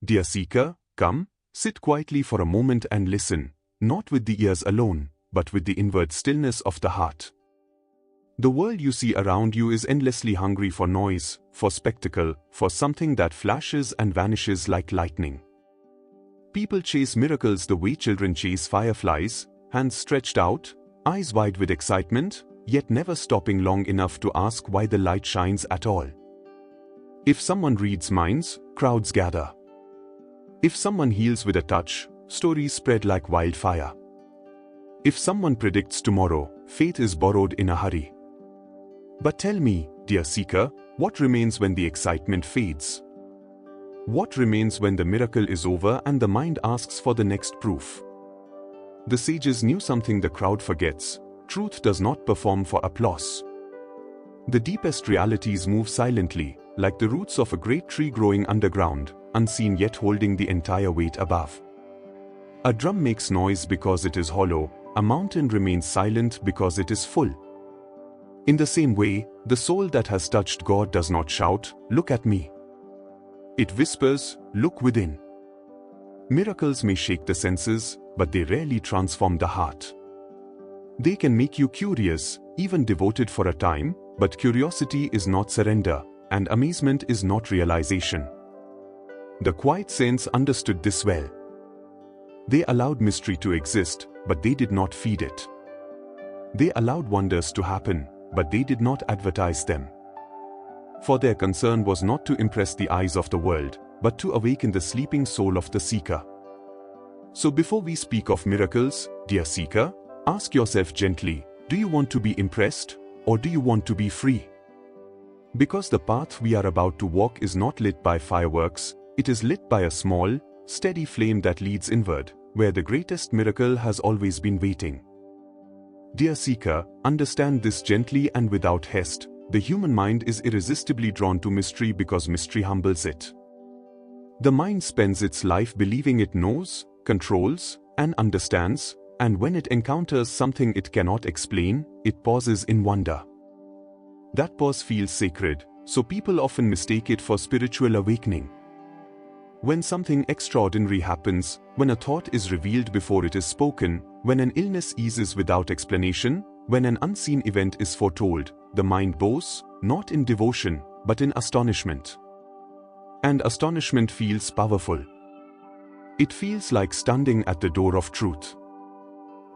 Dear seeker, come, sit quietly for a moment and listen, not with the ears alone, but with the inward stillness of the heart. The world you see around you is endlessly hungry for noise, for spectacle, for something that flashes and vanishes like lightning. People chase miracles the way children chase fireflies, hands stretched out, eyes wide with excitement, yet never stopping long enough to ask why the light shines at all. If someone reads minds, crowds gather. If someone heals with a touch, stories spread like wildfire. If someone predicts tomorrow, faith is borrowed in a hurry. But tell me, dear seeker, what remains when the excitement fades? What remains when the miracle is over and the mind asks for the next proof? The sages knew something the crowd forgets: truth does not perform for applause. The deepest realities move silently, like the roots of a great tree growing underground, unseen yet holding the entire weight above. A drum makes noise because it is hollow, a mountain remains silent because it is full. In the same way, the soul that has touched God does not shout, "Look at me." It whispers, "Look within." Miracles may shake the senses, but they rarely transform the heart. They can make you curious, even devoted for a time, but curiosity is not surrender, and amazement is not realization. The quiet saints understood this well. They allowed mystery to exist, but they did not feed it. They allowed wonders to happen, but they did not advertise them. For their concern was not to impress the eyes of the world, but to awaken the sleeping soul of the seeker. So before we speak of miracles, dear seeker, ask yourself gently, do you want to be impressed, or do you want to be free? Because the path we are about to walk is not lit by fireworks, it is lit by a small, steady flame that leads inward, where the greatest miracle has always been waiting. Dear seeker, understand this gently and without haste. The human mind is irresistibly drawn to mystery because mystery humbles it. The mind spends its life believing it knows, controls, and understands, and when it encounters something it cannot explain, it pauses in wonder. That pause feels sacred, so people often mistake it for spiritual awakening. When something extraordinary happens, when a thought is revealed before it is spoken, when an illness eases without explanation, when an unseen event is foretold, the mind bows, not in devotion, but in astonishment. And astonishment feels powerful. It feels like standing at the door of truth.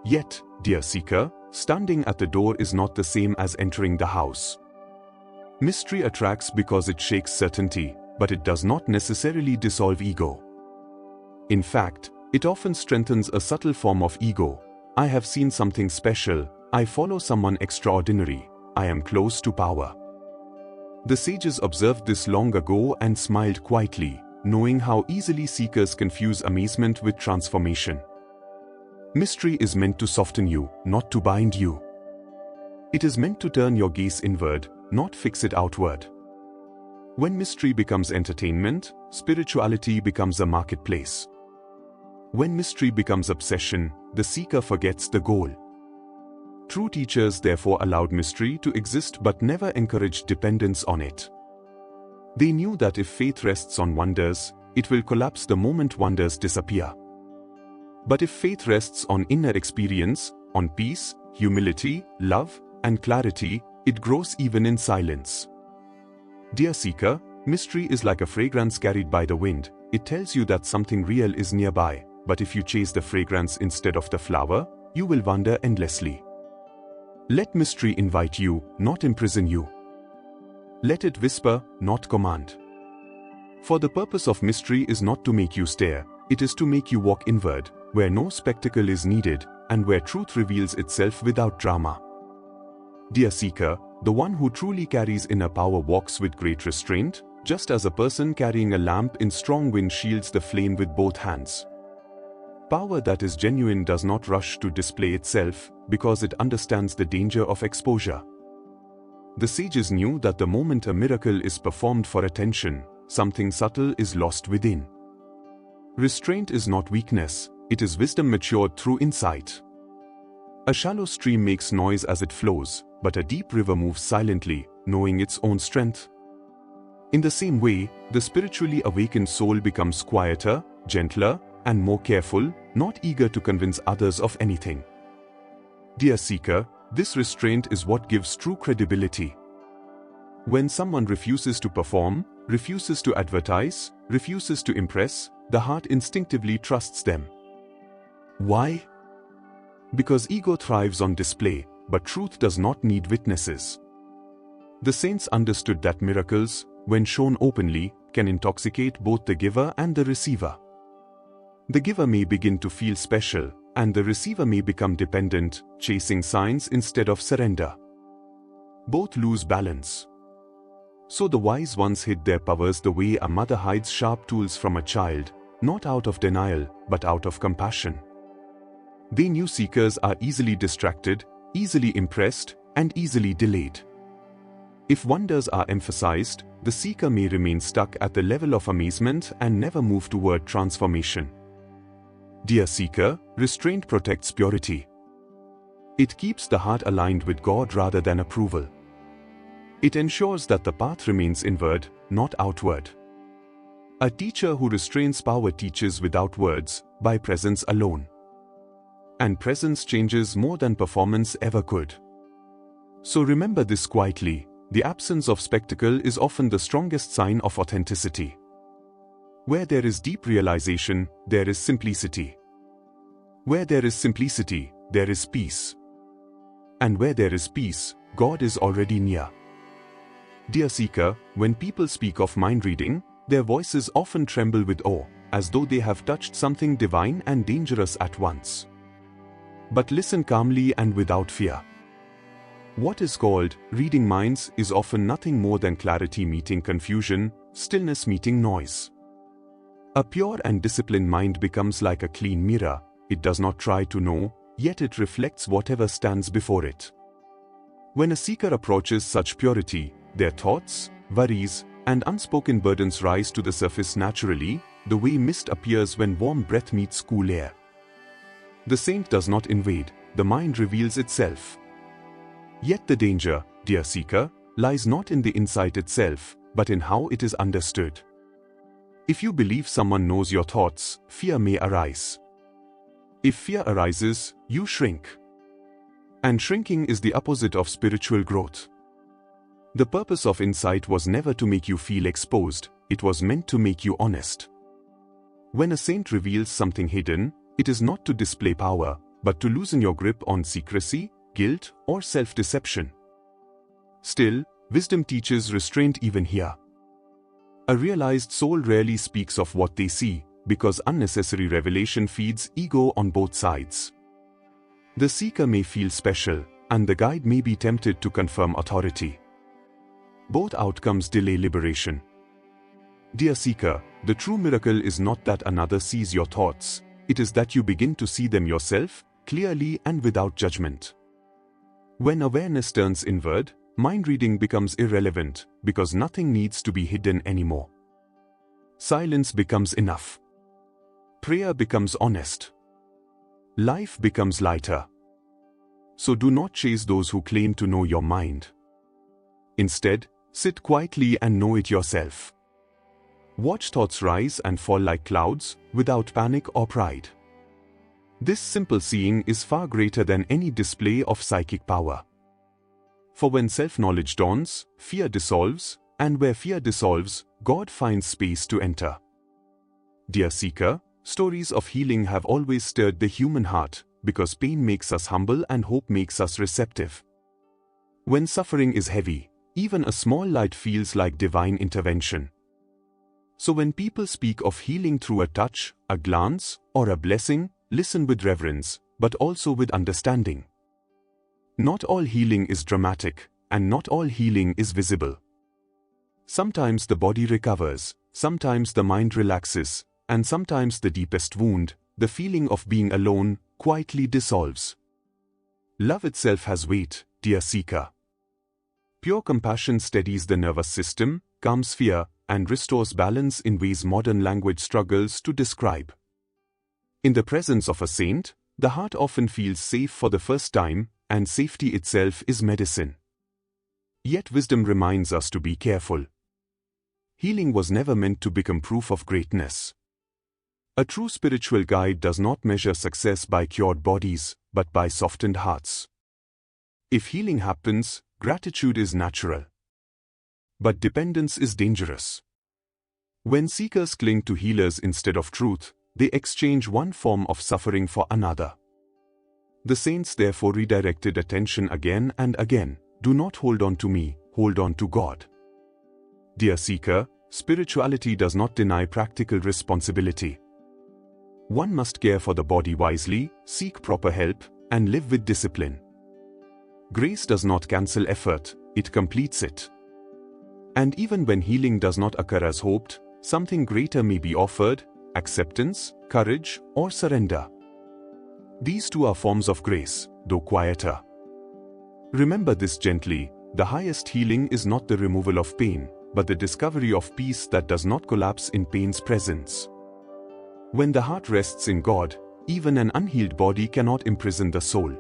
Yet, dear seeker, standing at the door is not the same as entering the house. Mystery attracts because it shakes certainty, but it does not necessarily dissolve ego. In fact, it often strengthens a subtle form of ego. I have seen something special, I follow someone extraordinary, I am close to power. The sages observed this long ago and smiled quietly, knowing how easily seekers confuse amazement with transformation. Mystery is meant to soften you, not to bind you. It is meant to turn your gaze inward, not fix it outward. When mystery becomes entertainment, spirituality becomes a marketplace. When mystery becomes obsession, the seeker forgets the goal. True teachers therefore allowed mystery to exist but never encouraged dependence on it. They knew that if faith rests on wonders, it will collapse the moment wonders disappear. But if faith rests on inner experience, on peace, humility, love, and clarity, it grows even in silence. Dear seeker, mystery is like a fragrance carried by the wind. It tells you that something real is nearby, but if you chase the fragrance instead of the flower, you will wander endlessly. Let mystery invite you, not imprison you. Let it whisper, not command. For the purpose of mystery is not to make you stare, it is to make you walk inward, where no spectacle is needed, and where truth reveals itself without drama. Dear seeker, the one who truly carries inner power walks with great restraint, just as a person carrying a lamp in strong wind shields the flame with both hands. Power that is genuine does not rush to display itself, because it understands the danger of exposure. The sages knew that the moment a miracle is performed for attention, something subtle is lost within. Restraint is not weakness, it is wisdom matured through insight. A shallow stream makes noise as it flows, but a deep river moves silently, knowing its own strength. In the same way, the spiritually awakened soul becomes quieter, gentler, and more careful, not eager to convince others of anything. Dear seeker, this restraint is what gives true credibility. When someone refuses to perform, refuses to advertise, refuses to impress, the heart instinctively trusts them. Why? Because ego thrives on display, but truth does not need witnesses. The saints understood that miracles, when shown openly, can intoxicate both the giver and the receiver. The giver may begin to feel special, and the receiver may become dependent, chasing signs instead of surrender. Both lose balance. So the wise ones hid their powers the way a mother hides sharp tools from a child, not out of denial, but out of compassion. They knew seekers are easily distracted, easily impressed, and easily delayed. If wonders are emphasized, the seeker may remain stuck at the level of amazement and never move toward transformation. Dear seeker, restraint protects purity. It keeps the heart aligned with God rather than approval. It ensures that the path remains inward, not outward. A teacher who restrains power teaches without words, by presence alone. And presence changes more than performance ever could. So remember this quietly: the absence of spectacle is often the strongest sign of authenticity. Where there is deep realization, there is simplicity. Where there is simplicity, there is peace. And where there is peace, God is already near. Dear seeker, when people speak of mind reading, their voices often tremble with awe, as though they have touched something divine and dangerous at once. But listen calmly and without fear. What is called reading minds is often nothing more than clarity meeting confusion, stillness meeting noise. A pure and disciplined mind becomes like a clean mirror. It does not try to know, yet it reflects whatever stands before it. When a seeker approaches such purity, their thoughts, worries, and unspoken burdens rise to the surface naturally, the way mist appears when warm breath meets cool air. The saint does not invade, the mind reveals itself. Yet the danger, dear seeker, lies not in the insight itself, but in how it is understood. If you believe someone knows your thoughts, fear may arise. If fear arises, you shrink. And shrinking is the opposite of spiritual growth. The purpose of insight was never to make you feel exposed, it was meant to make you honest. When a saint reveals something hidden, it is not to display power, but to loosen your grip on secrecy, guilt, or self-deception. Still, wisdom teaches restraint even here. A realized soul rarely speaks of what they see, because unnecessary revelation feeds ego on both sides. The seeker may feel special, and the guide may be tempted to confirm authority. Both outcomes delay liberation. Dear seeker, the true miracle is not that another sees your thoughts, it is that you begin to see them yourself, clearly and without judgment. When awareness turns inward, mind reading becomes irrelevant, because nothing needs to be hidden anymore. Silence becomes enough. Prayer becomes honest. Life becomes lighter. So do not chase those who claim to know your mind. Instead, sit quietly and know it yourself. Watch thoughts rise and fall like clouds, without panic or pride. This simple seeing is far greater than any display of psychic power. For when self-knowledge dawns, fear dissolves, and where fear dissolves, God finds space to enter. Dear seeker, stories of healing have always stirred the human heart, because pain makes us humble and hope makes us receptive. When suffering is heavy, even a small light feels like divine intervention. So when people speak of healing through a touch, a glance, or a blessing, listen with reverence, but also with understanding. Not all healing is dramatic, and not all healing is visible. Sometimes the body recovers, sometimes the mind relaxes, and sometimes the deepest wound, the feeling of being alone, quietly dissolves. Love itself has weight, dear seeker. Pure compassion steadies the nervous system, calms fear, and restores balance in ways modern language struggles to describe. In the presence of a saint, the heart often feels safe for the first time, and safety itself is medicine. Yet wisdom reminds us to be careful. healing was never meant to become proof of greatness. A true spiritual guide does not measure success by cured bodies, but by softened hearts. If healing happens, gratitude is natural. But dependence is dangerous. When seekers cling to healers instead of truth, they exchange one form of suffering for another. The saints therefore redirected attention again and again. Do not hold on to me, hold on to God. Dear seeker, spirituality does not deny practical responsibility. One must care for the body wisely, seek proper help, and live with discipline. Grace does not cancel effort, it completes it. And even when healing does not occur as hoped, something greater may be offered: acceptance, courage, or surrender. These two are forms of grace, though quieter. Remember this gently: the highest healing is not the removal of pain, but the discovery of peace that does not collapse in pain's presence. When the heart rests in God, even an unhealed body cannot imprison the soul.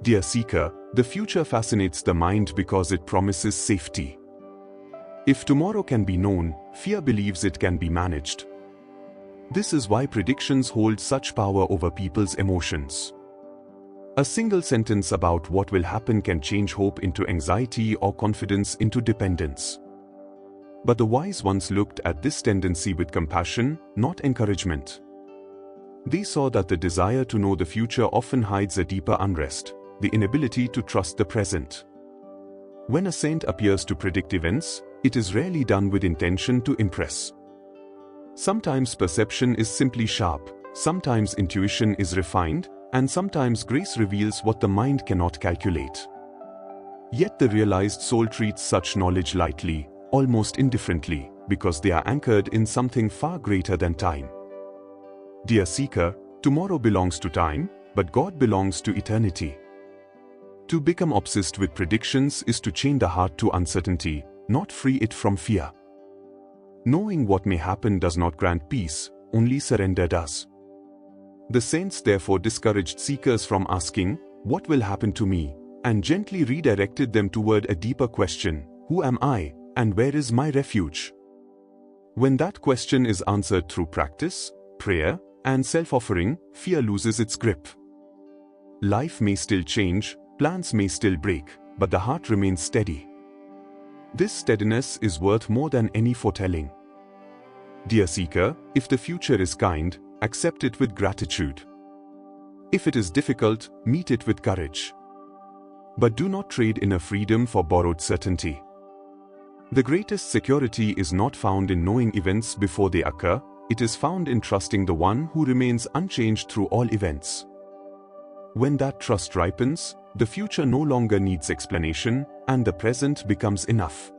Dear seeker, the future fascinates the mind because it promises safety. If tomorrow can be known, fear believes it can be managed. This is why predictions hold such power over people's emotions. A single sentence about what will happen can change hope into anxiety or confidence into dependence. But the wise ones looked at this tendency with compassion, not encouragement. They saw that the desire to know the future often hides a deeper unrest, the inability to trust the present. When a saint appears to predict events, it is rarely done with intention to impress. Sometimes perception is simply sharp, sometimes intuition is refined, and sometimes grace reveals what the mind cannot calculate. Yet the realized soul treats such knowledge lightly, almost indifferently, because they are anchored in something far greater than time. Dear seeker, tomorrow belongs to time, but God belongs to eternity. To become obsessed with predictions is to chain the heart to uncertainty, not free it from fear. Knowing what may happen does not grant peace, only surrender does. The saints therefore discouraged seekers from asking, "What will happen to me?" and gently redirected them toward a deeper question: "Who am I, and where is my refuge?" When that question is answered through practice, prayer, and self-offering, fear loses its grip. Life may still change, plans may still break, but the heart remains steady. This steadiness is worth more than any foretelling. Dear seeker, if the future is kind, accept it with gratitude. If it is difficult, meet it with courage. But do not trade inner freedom for borrowed certainty. The greatest security is not found in knowing events before they occur, it is found in trusting the one who remains unchanged through all events. When that trust ripens, the future no longer needs explanation, and the present becomes enough.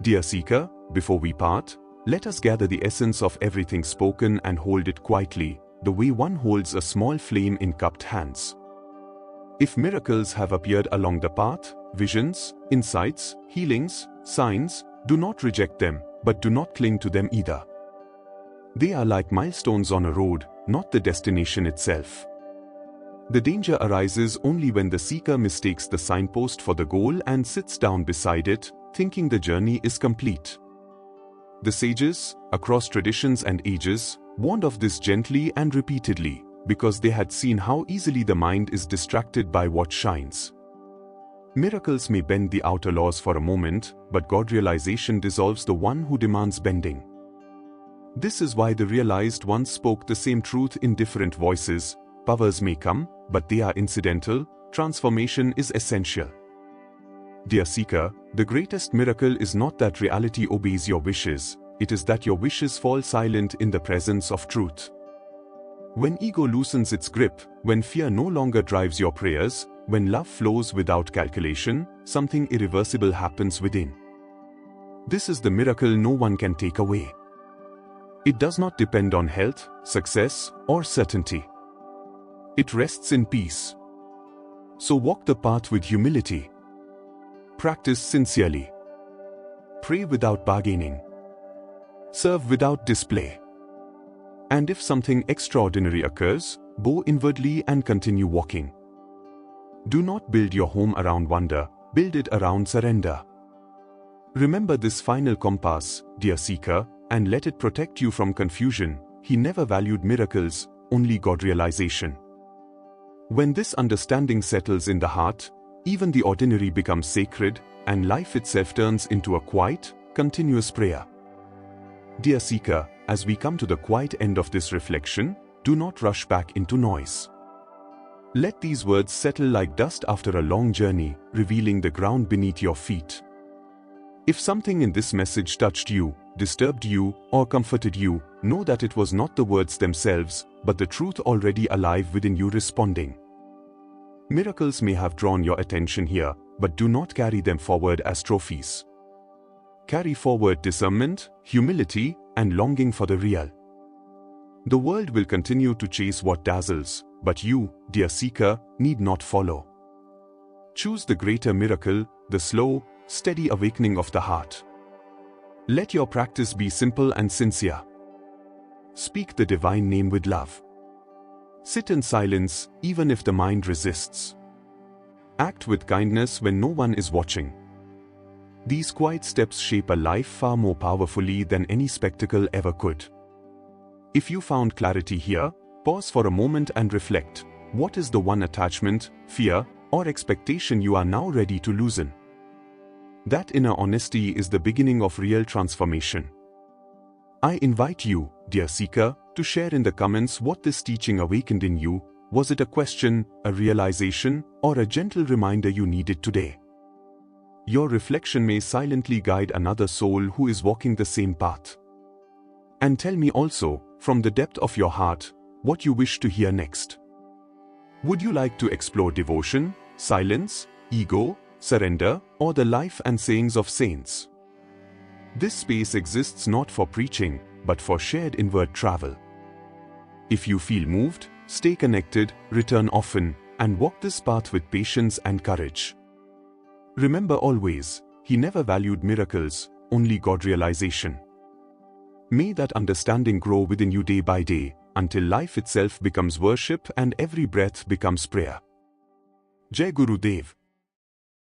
Dear seeker, before we part, let us gather the essence of everything spoken and hold it quietly, the way one holds a small flame in cupped hands. If miracles have appeared along the path, visions, insights, healings, signs, do not reject them, but do not cling to them either. They are like milestones on a road, not the destination itself. The danger arises only when the seeker mistakes the signpost for the goal and sits down beside it, thinking the journey is complete. The sages, across traditions and ages, warned of this gently and repeatedly, because they had seen how easily the mind is distracted by what shines. Miracles may bend the outer laws for a moment, but God realization dissolves the one who demands bending. This is why the realized ones spoke the same truth in different voices. Powers may come, but they are incidental, transformation is essential. Dear seeker, the greatest miracle is not that reality obeys your wishes, it is that your wishes fall silent in the presence of truth. When ego loosens its grip, when fear no longer drives your prayers, when love flows without calculation, something irreversible happens within. This is the miracle no one can take away. It does not depend on health, success, or certainty. It rests in peace. So walk the path with humility. Practice sincerely. Pray without bargaining. Serve without display. And if something extraordinary occurs, bow inwardly and continue walking. Do not build your home around wonder, build it around surrender. Remember this final compass, dear seeker, and let it protect you from confusion. He never valued miracles, only God realization. When this understanding settles in the heart, even the ordinary becomes sacred, and life itself turns into a quiet, continuous prayer. Dear seeker, as we come to the quiet end of this reflection, do not rush back into noise. Let these words settle like dust after a long journey, revealing the ground beneath your feet. If something in this message touched you, disturbed you, or comforted you, know that it was not the words themselves, but the truth already alive within you responding. Miracles may have drawn your attention here, but do not carry them forward as trophies. Carry forward discernment, humility, and longing for the real. The world will continue to chase what dazzles, but you, dear seeker, need not follow. Choose the greater miracle, the slow, steady awakening of the heart. Let your practice be simple and sincere. Speak the divine name with love. Sit in silence, even if the mind resists. Act with kindness when no one is watching. These quiet steps shape a life far more powerfully than any spectacle ever could. If you found clarity here, pause for a moment and reflect. What is the one attachment, fear, or expectation you are now ready to loosen? That inner honesty is the beginning of real transformation. I invite you, dear seeker, to share in the comments what this teaching awakened in you. Was it a question, a realization, or a gentle reminder you needed today? Your reflection may silently guide another soul who is walking the same path. And tell me also, from the depth of your heart, what you wish to hear next. Would you like to explore devotion, silence, ego, surrender, or the life and sayings of saints? This space exists not for preaching, but for shared inward travel. If you feel moved, stay connected, return often, and walk this path with patience and courage. Remember always, He never valued miracles, only God realization. May that understanding grow within you day by day, until life itself becomes worship and every breath becomes prayer. Jai Guru Dev.